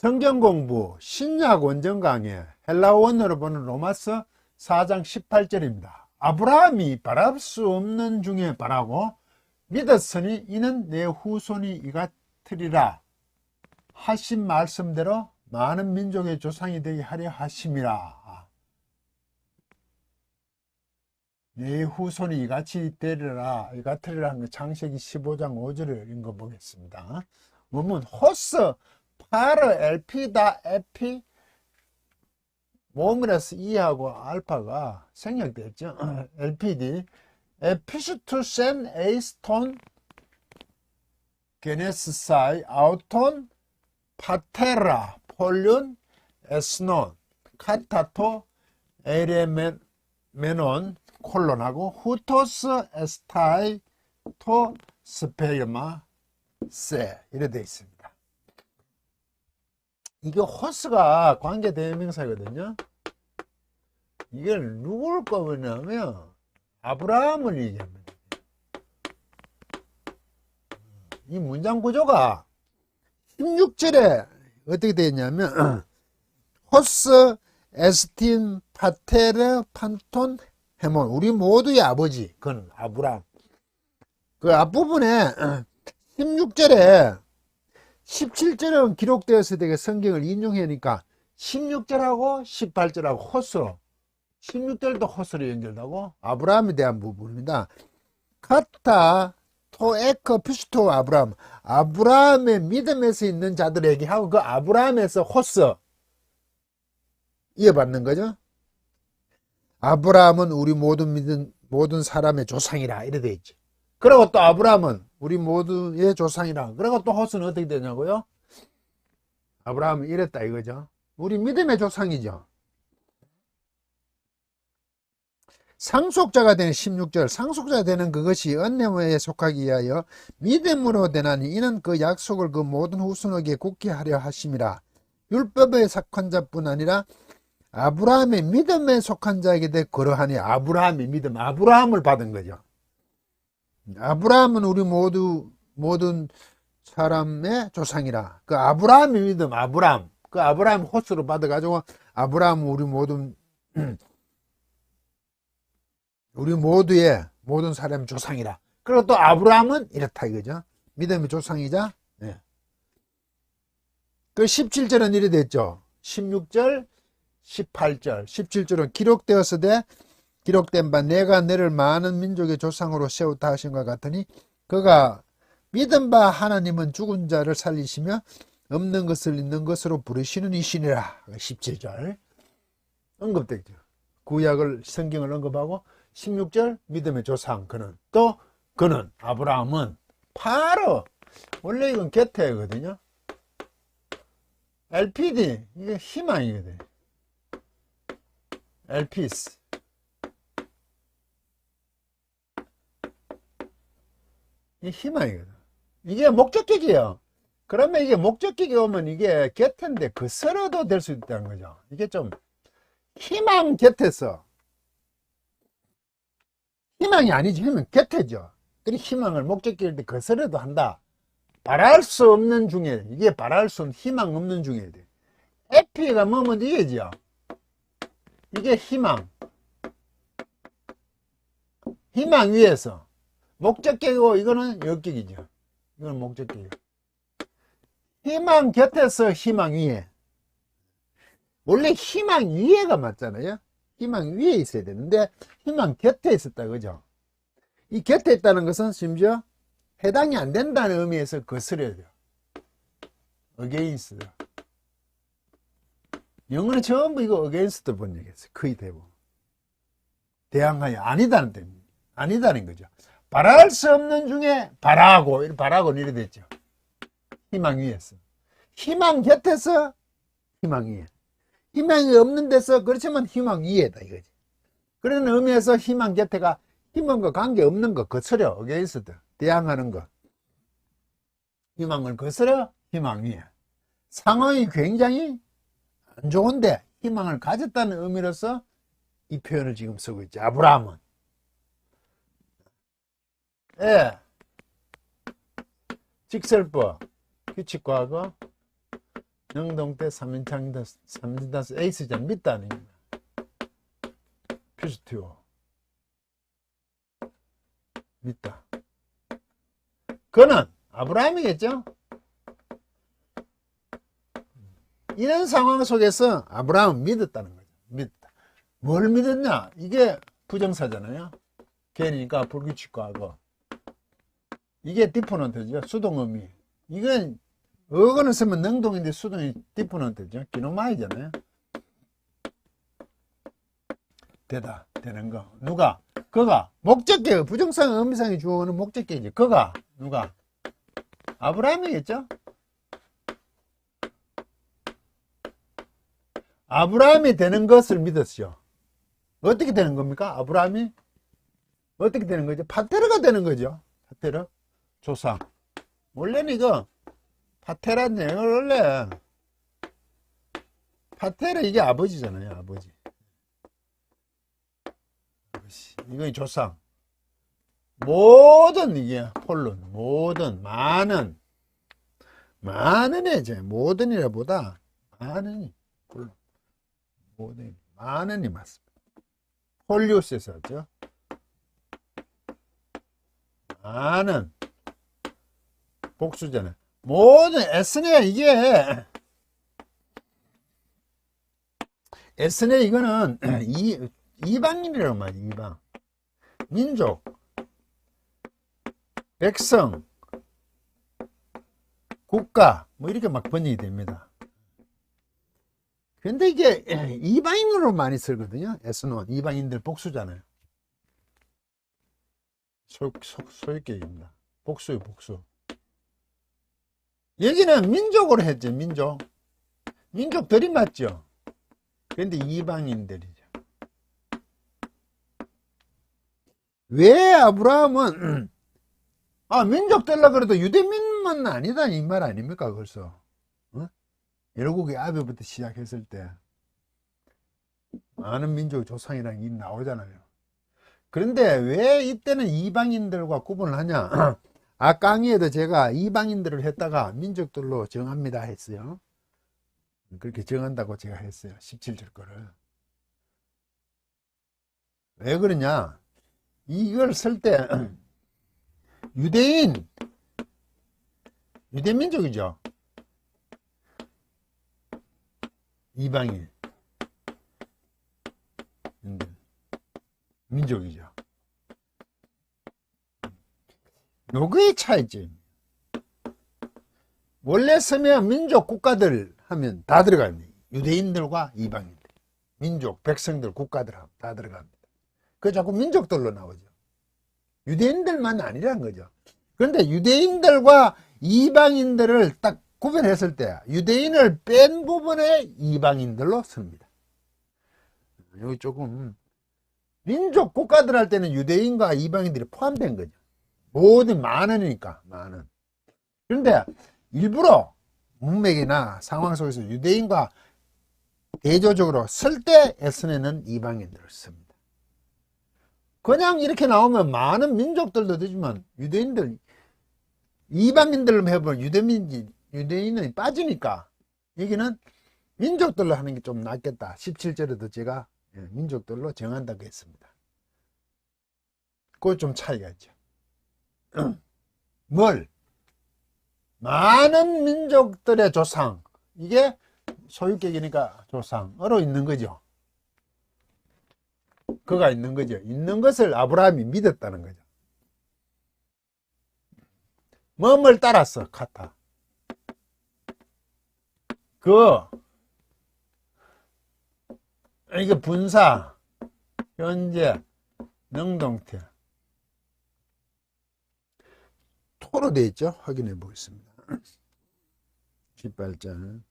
성경 공부 신약 원전 강의 헬라어원어로 보는 로마서 4장 18절입니다. 아브라함이 바랄 수 없는 중에 바라고 믿었으니 이는 내 후손이 이같으리라 하신 말씀대로 많은 민족의 조상이 되게 하려 하심이라. 내 후손이 이같이 되리라, 이같으리라 하는 거 창세기 15장 5절을 읽어보겠습니다. 원문 호스 파르 엘피다 에피 모음이라서 E하고 알파가 생략됐죠. LPD 에피스투센 에이스톤 게네스사이 아우톤 파테라 폴륜 에스논 카타토 에레메논 콜론하고 후토스 에스타이 토 스페르마 세 이래 되어 있습니다. 이게 호스가 관계 대명사거든요. 이게 누굴 거냐면 아브라함을 얘기합니다. 이 문장 구조가 16절에 어떻게 되어 있냐면 호스 에스틴 파테르 판톤 헤몬 우리 모두의 아버지 그건 아브라함. 그 앞부분에 16절에 17절은 기록되었을 때 성경을 인용하니까 16절하고 18절하고 호스로 16절도 호스로 연결되고 아브라함에 대한 부분입니다. 카타 토에커 피스토 아브라함 아브라함의 믿음에서 있는 자들에게 하고 그 아브라함에서 호스 이어받는 거죠. 아브라함은 우리 모든 사람의 조상이라 이래 돼 있죠. 그리고 또 아브라함은 우리 모두의 조상이라. 그리고 또 호스는 어떻게 되냐고요? 아브라함은 이랬다 이거죠. 우리 믿음의 조상이죠. 상속자가 되는 16절 상속자가 되는 그것이 언네모에 속하기 위하여 믿음으로 되나니 이는 그 약속을 그 모든 후손에게 굳게 하려 하심이라. 율법의 속한 자뿐 아니라 아브라함의 믿음에 속한 자에게 대 그러하니 아브라함의 믿음 아브라함을 받은 거죠. 아브라함은 우리 모든 사람의 조상이라. 그 아브라함의 믿음, 아브라함. 그 아브라함 호스로 받아가지고 아브라함은 우리 모든 사람의 조상이라. 그리고 또 아브라함은 이렇다 이거죠. 믿음의 조상이자. 네. 그 17절은 이래 됐죠. 16절, 18절. 17절은 기록된 바 내가 너를 많은 민족의 조상으로 세웠다 하신 것 같으니 그가 믿은 바 하나님은 죽은 자를 살리시며 없는 것을 있는 것으로 부르시는 이시니라. 17절 언급되죠. 구약을 성경을 언급하고 16절 믿음의 조상 그는 아브라함은 바로 원래 이건 개태거든요. LPD 이게 희망이거든요. 엘피스 이 희망이거든. 이게 목적격이에요. 그러면 이게 목적격이 오면 이게 곁인데 그스러도 될 수 있다는 거죠. 이게 좀 희망 곁에서 희망이 아니지 희망 곁에죠. 그리고 희망을 목적격일 때 그스러도 한다. 바랄 수 없는 중에 이게 바랄 수 없는 희망 없는 중에 돼. 에피가 뭐면 이게죠. 이게 희망 위에서 목적격이고 이거는 역격이죠. 이건 목적격이고 희망 곁에서 희망 위에. 원래 희망 위에가 맞잖아요. 희망 위에 있어야 되는데 희망 곁에 있었다 그죠. 이 곁에 있다는 것은 심지어 해당이 안 된다는 의미에서 거스려야 돼요. against. 영어는 전부 이거 against 본 얘기했어요. 거의 대부분. 대항하여 아니다는 거죠. 바랄 수 없는 중에 바라고는 이래 됐죠. 희망 위에서. 희망 곁에서 희망 위에. 희망이 없는 데서 그렇지만 희망 위에다 이거지. 그런 의미에서 희망 곁에가 희망과 관계없는 거 거스려 against 대항하는 거. 희망을 거스려 희망 위에. 상황이 굉장히 안 좋은데 희망을 가졌다는 의미로서 이 표현을 지금 쓰고 있죠. 아브라함은. 예. 직설법, 규칙과거, 능동태 3인칭 에이스잖아. 믿다는 거야. 퓨스티오. 믿다. 그는 아브라함이겠죠? 이런 상황 속에서 아브라함은 믿었다는 거죠. 믿었다. 뭘 믿었냐? 이게 부정사잖아요. 걔니까 불규칙하고. 이게 디포넌트죠. 수동음이. 이건 어거는 쓰면 능동인데 수동이 디포넌트죠. 기노마이잖아요. 되는 거. 누가? 그가. 목적격. 부정상 의미상의 주어는 목적격이지. 그가. 누가? 아브라함이겠죠? 아브라함이 되는 것을 믿었죠. 어떻게 되는 겁니까? 아브라함이? 어떻게 되는 거죠? 파테르가 되는 거죠. 파테르. 조상. 원래는 이거, 파테라는 원래, 파테르 이게 아버지잖아요. 아버지. 이건 조상. 모든 이게 폴론, 모든, 많은의 이제 모든이라 보다 많은이 폴론, 많은이 맞습니다. 폴리우스에서 하죠. 많은 복수잖아요. 모든 에스네 이게 에스네 이거는 이방인이라고 말이야. 이방 민족 백성 국가 뭐 이렇게 막 번역이 됩니다. 근데 이게 이방인으로 많이 쓰거든요. 에스노 이방인들 복수잖아요. 소유격입니다. 복수요 복수. 여기는 민족으로 했죠. 민족들이 맞죠. 그런데 이방인들이죠. 왜 아브라함은 민족들라 그래도 유대민만 아니다 이 말 아닙니까? 벌써 열국의 아비부터 시작했을 때 많은 민족 조상이라는 게 나오잖아요. 그런데 왜 이때는 이방인들과 구분을 하냐? 강의에도 제가 이방인들을 했다가 민족들로 정합니다 했어요. 그렇게 정한다고 제가 했어요. 17절 거를. 왜 그러냐? 이걸 쓸 때 유대민족이죠. 이방인 민족이죠. 요거의 차이지. 원래 쓰면 민족 국가들 하면 다 들어갑니다. 유대인들과 이방인들, 민족, 백성들, 국가들 하면 다 들어갑니다. 그 자꾸 민족들로 나오죠. 유대인들만 아니라는 거죠. 그런데 유대인들과 이방인들을 딱 구별했을 때 유대인을 뺀 부분에 이방인들로 씁니다. 여기 조금 민족 국가들 할 때는 유대인과 이방인들이 포함된 거죠. 모든 많으니까 많은. 그런데 일부러 문맥이나 상황 속에서 유대인과 대조적으로 쓸 때 에스네는 이방인들을 씁니다. 그냥 이렇게 나오면 많은 민족들도 되지만 유대인들 이방인들로 해보면 유대인은 빠지니까 여기는 민족들로 하는 게 좀 낫겠다. 17절에도 제가 민족들로 정한다고 했습니다. 그거 좀 차이가 있죠. 많은 민족들의 조상, 이게 소유격이니까 조상으로 있는 거죠. 그가 있는 거죠. 있는 것을 아브라함이 믿었다는 거죠. 뭐를 따랐어? 카타. 이게 분사, 현재, 능동태. 토로 되어 있죠? 확인해 보겠습니다. 18장.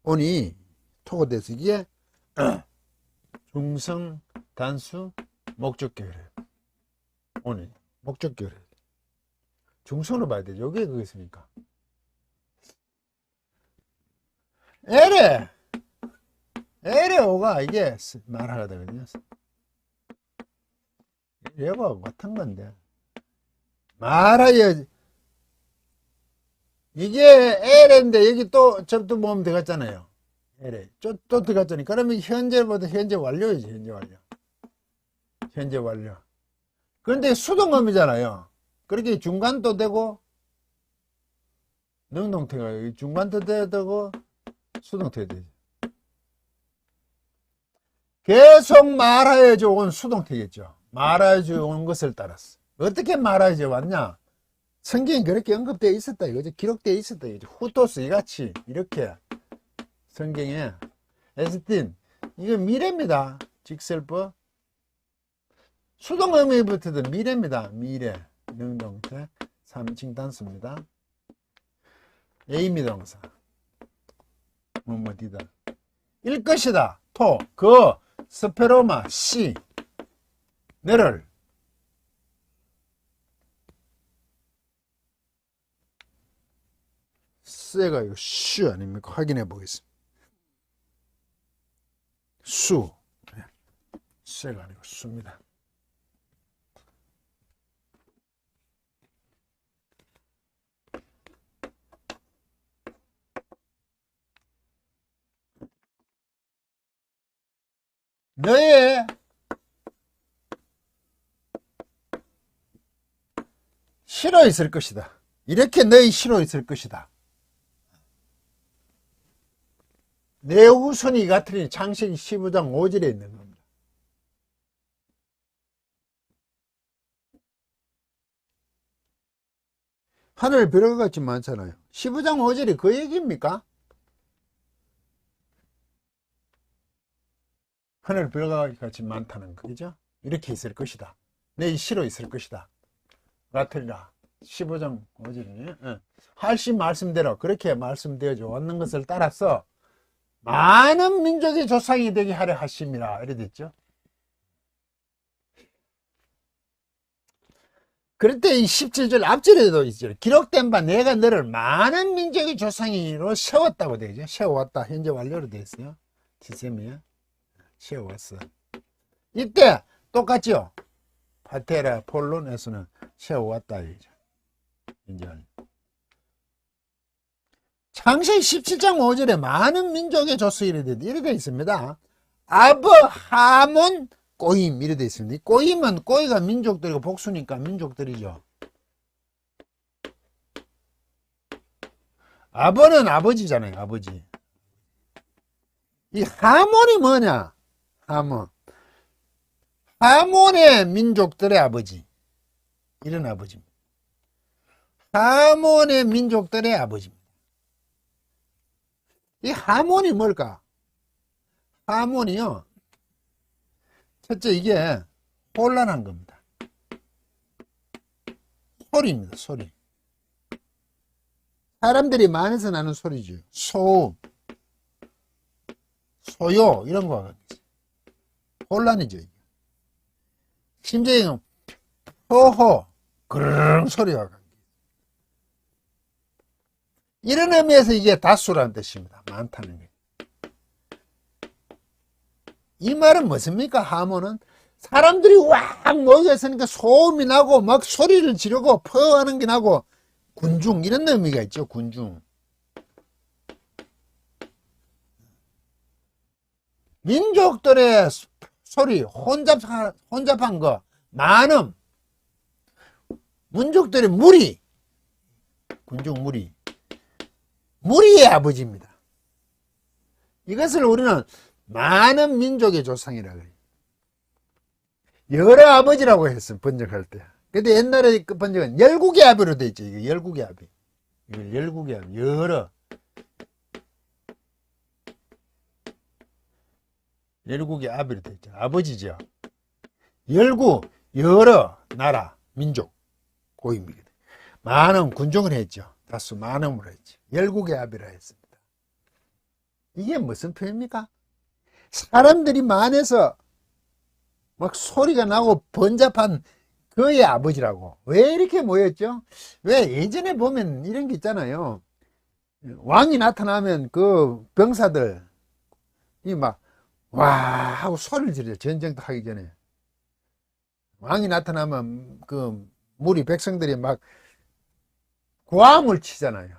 오니 토가 돼서 이게 중성, 단수, 목적격이래요. 오니 목적격이래요. 중성으로 봐야 되죠. 여기에 그거 있으니까. 에레오가 이게 말하거든요. 얘하고 같은 건데. 말하여, 이게 L인데, 여기 또 접두 모음 들어갔잖아요. L에. 또 들어갔잖아요. 그러면 현재보다 현재 완료이지, 현재 완료. 현재 완료. 그런데 수동음이잖아요. 그렇게 중간도 되고, 능동태가 중간도 되고, 수동태도 되죠. 계속 말하여 좋은 수동태겠죠. 말하여 좋은 것을 따랐어. 어떻게 말하여 왔냐? 성경에 그렇게 언급되어 있었다 이거죠. 기록되어 있었다 이거죠. 후토스 이같이 이렇게 성경에 에스틴 이거 미래입니다. 직설법 수동음이 붙어도 미래입니다. 미래 능동태 3인칭 단수입니다. A미동사 뭐뭐디다 일 것이다. 토, 그, 스페로마, 씨, 너를 쇠가 이거 슈 아닙니까? 확인해 보겠습니다. 수 쇠가 아니고 수입니다. 너의 싫어 있을 것이다. 이렇게 너의 싫어 있을 것이다. 내 우선이 같으니 창세기 15장 5절에 있는 겁니다. 하늘 별과 같이 많잖아요. 15장 5절이 그 얘기입니까? 하늘 별과 같이 많다는 거죠. 이렇게 있을 것이다. 내 싫어 있을 것이다. 같으리라. 15장 5절에 할신 말씀대로 그렇게 말씀되어 왔는 것을 따라서 많은 민족의 조상이 되게 하려 하심이라 이래 됐죠. 그럴 때 이 17절 앞절에도 있죠. 기록된 바 내가 너를 많은 민족의 조상이로 세웠다고 되죠. 세워왔다. 현재 완료로 되어 있어요. 지셈이야. 세워왔어. 이때 똑같죠. 파테라 폴론에서는 세워왔다 이죠. 현재 완료. 창세기 17장 5절에 많은 민족의 조수 이래 되어 있습니다. 아브하몬 꼬임 이래 되어 있습니다. 꼬임은 꼬이가 민족들이고 복수니까 민족들이죠. 아버는 아버지잖아요. 아버지. 이 하몬이 뭐냐? 하몬. 하몬의 민족들의 아버지. 이런 아버지입니다. 하몬의 민족들의 아버지입니다. 이 하몬이 뭘까? 하몬이요. 첫째 이게 혼란한 겁니다. 소리입니다. 소리. 사람들이 많아서 나는 소리죠. 소음, 소요 이런 거와 같이 혼란이죠. 심지어 호호 그르릉 소리와 같이 이런 의미에서 이게 다수라는 뜻입니다. 많다는 게. 이 말은 무엇입니까? 하모는 사람들이 왁 모여있으니까 소음이 나고 막 소리를 지르고 퍼하는 게 나고 군중 이런 의미가 있죠. 군중. 민족들의 소리 혼잡한 거 많음 민족들의 무리 군중 무리의 아버지입니다. 이것을 우리는 많은 민족의 조상이라고 해요. 여러 아버지라고 했어요. 번역할 때. 근데 옛날에 그 번역은 열국의 아비로 돼 있죠. 이거 열국의 아비. 이거 열국의 아비. 여러. 열국의 아비로 돼 있죠. 아버지죠. 열국, 여러 나라, 민족. 고임이거든. 많은 군중을 했죠. 다수 많음으로 했죠. 열국의 아비라 했습니다. 이게 무슨 표현입니까? 사람들이 많아서 막 소리가 나고 번잡한 그의 아버지라고. 왜 이렇게 모였죠? 왜 예전에 보면 이런 게 있잖아요. 왕이 나타나면 그 병사들이 막 와 하고 소리를 지르죠. 전쟁도 하기 전에. 왕이 나타나면 그 무리 백성들이 막 고함을 치잖아요.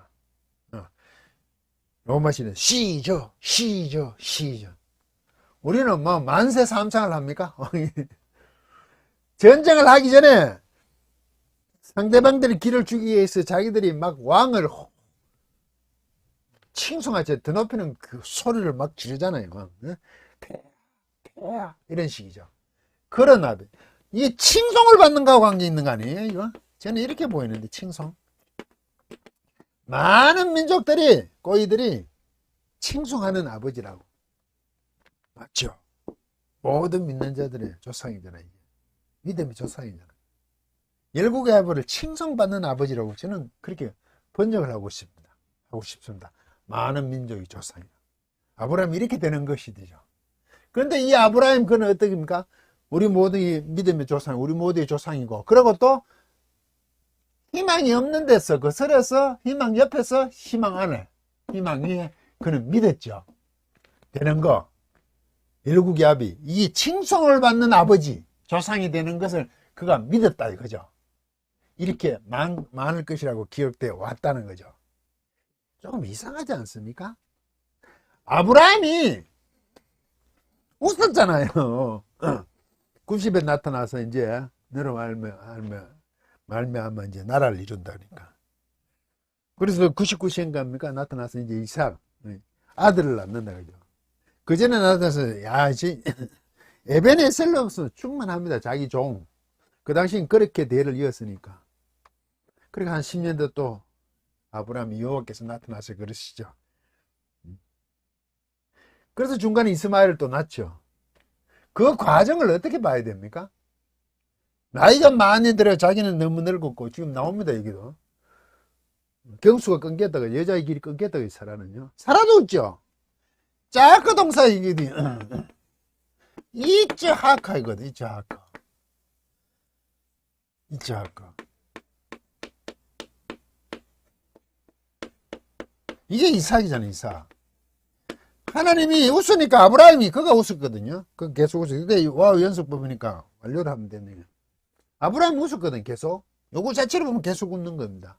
로마 시대 시저 시저 시저. 우리는 뭐 만세 삼창을 합니까? 전쟁을 하기 전에 상대방들이 길을 주기 위해서 자기들이 막 왕을 칭송하죠. 드높이는 그 소리를 막 지르잖아요. 폐하 이런 식이죠. 그러나 이게 칭송을 받는 거하고 관계 있는 거 아니에요? 이거? 저는 이렇게 보이는데 칭송. 많은 민족들이 고이들이 칭송하는 아버지라고. 맞죠? 모든 믿는 자들의 조상이잖아요. 믿음의 조상이잖아요. 열국의 아버지를 칭송받는 아버지라고 저는 그렇게 번역을 하고 싶습니다. 많은 민족의 조상이요. 아브라함이 이렇게 되는 것이 되죠. 그런데 이 아브라함 그는 어떻습니까? 우리 모두의 믿음의 조상, 우리 모두의 조상이고, 그리고 또 희망이 없는 데서 거슬려서 희망 옆에서 희망 안에, 희망 위에 그는 믿었죠. 되는 거. 열국의 아비, 이 칭송을 받는 아버지, 조상이 되는 것을 그가 믿었다 이거죠. 이렇게 많을 것이라고 기억되어 왔다는 거죠. 조금 이상하지 않습니까? 아브라함이 웃었잖아요. 90에 나타나서 이제 너로 말미암아 이제 나라를 이룬다니까. 그래서 99세인가입니까? 나타나서 이제 이삭 아들을 낳는다 그죠. 그 전에 나타나서 에벤에셀로서 충만합니다. 자기 종. 그 당시엔 그렇게 대를 이었으니까. 그러니까 한 10년 더 또 아브라함이 여호와께서 나타나서 그러시죠. 그래서 중간에 이스마엘을 또 낳죠. 그 과정을 어떻게 봐야 됩니까? 나이가 많이 들어 자기는 너무 늙었고 지금 나옵니다 여기도. 경수가 끊겼다가 여자의 길이 끊겼다가 사라는요. 사라도 없죠. 짜그 동사 이게 이츠하카이거든. 이츠하카. 이게 이삭이잖아요. 이삭. 하나님이 웃으니까 아브라함이 그가 웃었거든요. 그 계속 웃어. 근데 와 연습 보니까 완료를 하면 되네요. 아브라함이 웃었거든 계속. 요거 자체를 보면 계속 웃는 겁니다.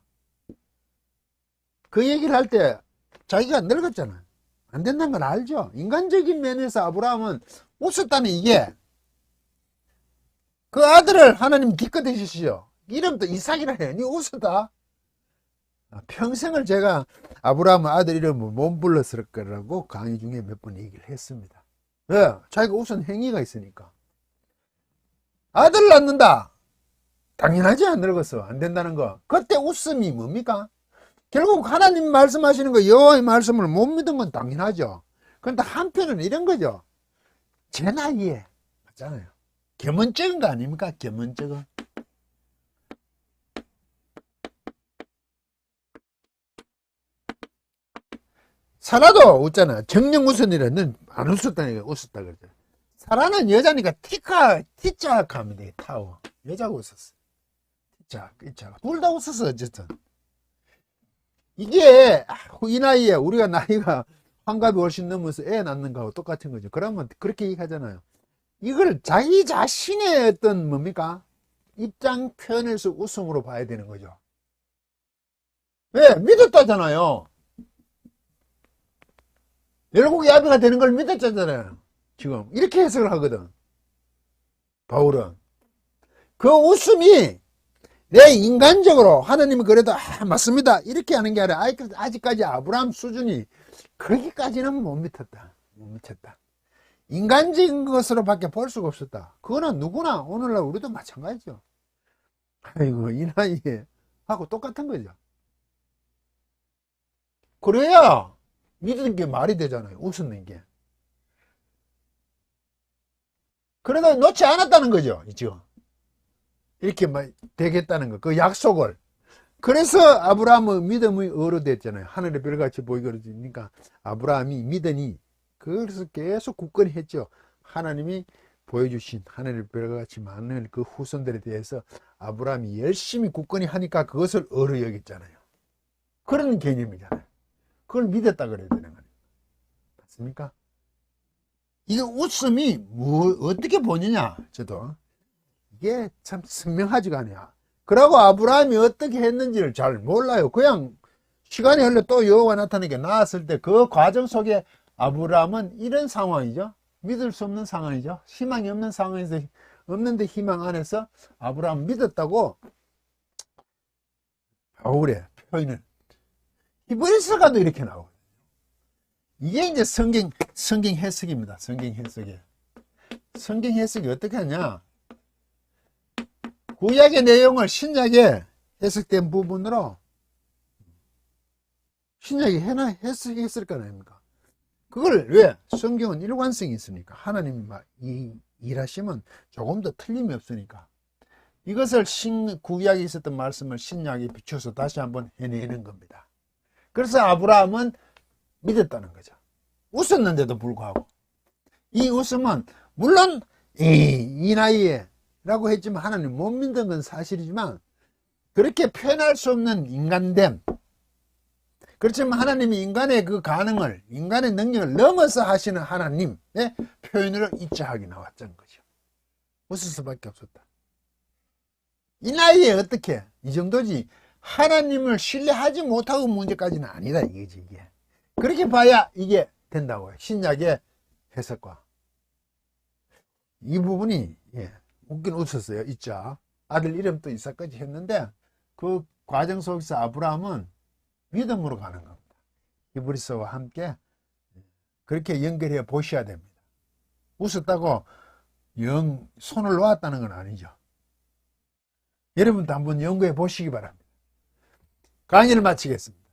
그 얘기를 할 때 자기가 늙었잖아요. 안 된다는 걸 알죠. 인간적인 면에서 아브라함은 웃었다는 이게 그 아들을 하나님 기껏 해주시죠. 이름도 이삭이라 해요. 니 웃었다. 평생을 제가 아브라함 아들 이름을 못 불렀을 거라고 강의 중에 몇 번 얘기를 했습니다. 왜? 자기가 웃은 행위가 있으니까. 아들을 낳는다. 당연하지 안 늙었어. 안 된다는 거. 그때 웃음이 뭡니까? 결국 하나님 말씀하시는 거 여호와의 말씀을 못 믿은 건 당연하죠. 그런데 한편은 이런 거죠. 제 나이에 맞잖아요. 겸언적인 거 아닙니까? 겸언적은. 사라도 웃잖아. 정령 웃으니라 는 안 웃었다니까 웃었다 그러죠. 사라는 여자니까 티자카 하면 돼. 타워. 여자가 웃었어. 티자. 둘 다 웃었어 어쨌든. 이게 이 나이에 우리가 나이가 환갑이 훨씬 넘어서 애 낳는 거하고 똑같은 거죠. 그러면 그렇게 얘기하잖아요. 이걸 자기 자신의 어떤 뭡니까? 입장 표현에서 웃음으로 봐야 되는 거죠. 왜? 믿었다잖아요. 열국의 아비가 되는 걸 믿었잖아요. 지금 이렇게 해석을 하거든. 바울은. 그 웃음이 내 인간적으로 하나님은 그래도 맞습니다 이렇게 하는 게 아니라 아직까지 아브라함 수준이 거기까지는 못 미쳤다. 인간적인 것으로밖에 볼 수가 없었다. 그거는 누구나 오늘날 우리도 마찬가지죠. 아이고 이 나이에 하고 똑같은 거죠. 그래야 믿는 게 말이 되잖아요. 웃는 게. 그러다 놓지 않았다는 거죠. 지금 이렇게 되겠다는 거. 그 약속을. 그래서 아브라함은 믿음의 어로 됐잖아요. 하늘의 별같이 보이게 되니까 아브라함이 믿으니 그래서 계속 굳건히 했죠. 하나님이 보여주신 하늘의 별같이 많은 그 후손들에 대해서 아브라함이 열심히 굳건히 하니까 그것을 어로 여겼잖아요. 그런 개념이잖아요. 그걸 믿었다 그래야 되는 거예요. 맞습니까? 이게 웃음이 어떻게 보느냐 저도 이게 참 선명하지가 않아요. 그러고 아브라함이 어떻게 했는지를 잘 몰라요. 그냥 시간이 흘러 또 여호와 나타나게 나왔을 때 그 과정 속에 아브라함은 이런 상황이죠. 믿을 수 없는 상황이죠. 희망이 없는 상황에서, 없는데 희망 안에서 아브라함 믿었다고 바울의 표현을 히브리서가도 이렇게 나오거든요. 이게 이제 성경 해석입니다. 성경 해석이. 성경 해석이 어떻게 하냐. 구약의 내용을 신약에 해석된 부분으로 신약이 해석했을 거 아닙니까? 그걸 왜? 성경은 일관성이 있으니까. 하나님이 일하시면 조금 더 틀림이 없으니까. 이것을 구약에 있었던 말씀을 신약에 비춰서 다시 한번 해내는 겁니다. 그래서 아브라함은 믿었다는 거죠. 웃었는데도 불구하고. 이 웃음은 물론 이 나이에 라고 했지만 하나님 못 믿는 건 사실이지만 그렇게 표현할 수 없는 인간됨. 그렇지만 하나님이 인간의 그 가능을, 인간의 능력을 넘어서 하시는 하나님의 표현으로 입자하게 나왔다는 거죠. 웃을 수밖에 없었다. 이 나이에 어떻게? 이 정도지. 하나님을 신뢰하지 못하고 문제까지는 아니다 이거지 이게. 그렇게 봐야 이게 된다고요. 신약의 해석과. 이 부분이 웃긴 웃었어요. 있자. 아들 이름도 이삭까지 했는데 그 과정 속에서 아브라함은 믿음으로 가는 겁니다. 히브리서와 함께 그렇게 연결해 보셔야 됩니다. 웃었다고 손을 놓았다는 건 아니죠. 여러분도 한번 연구해 보시기 바랍니다. 강의를 마치겠습니다.